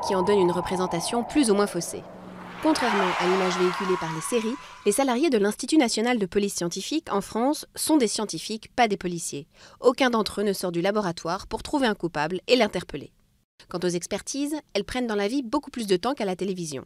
qui en donnent une représentation plus ou moins faussée. Contrairement à l'image véhiculée par les séries, les salariés de l'Institut national de police scientifique en France sont des scientifiques, pas des policiers. Aucun d'entre eux ne sort du laboratoire pour trouver un coupable et l'interpeller. Quant aux expertises, elles prennent dans la vie beaucoup plus de temps qu'à la télévision.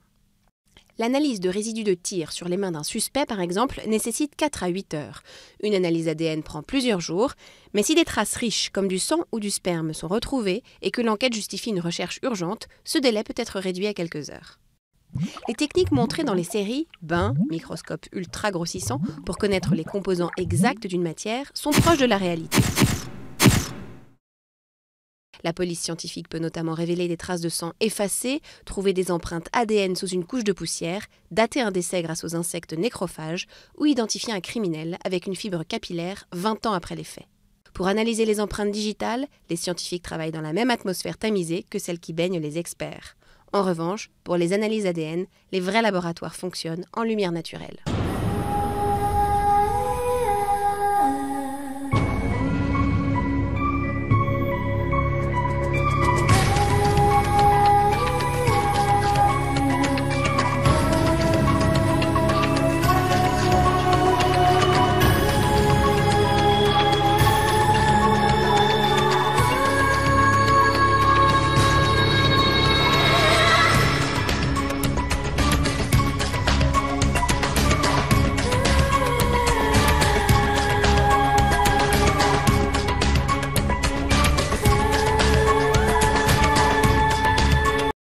L'analyse de résidus de tir sur les mains d'un suspect, par exemple, nécessite 4 à 8 heures. Une analyse ADN prend plusieurs jours, mais si des traces riches comme du sang ou du sperme sont retrouvées et que l'enquête justifie une recherche urgente, ce délai peut être réduit à quelques heures. Les techniques montrées dans les séries, bain, microscope ultra grossissant pour connaître les composants exacts d'une matière, sont proches de la réalité. La police scientifique peut notamment révéler des traces de sang effacées, trouver des empreintes ADN sous une couche de poussière, dater un décès grâce aux insectes nécrophages ou identifier un criminel avec une fibre capillaire 20 ans après les faits. Pour analyser les empreintes digitales, les scientifiques travaillent dans la même atmosphère tamisée que celle qui baigne les experts. En revanche, pour les analyses ADN, les vrais laboratoires fonctionnent en lumière naturelle.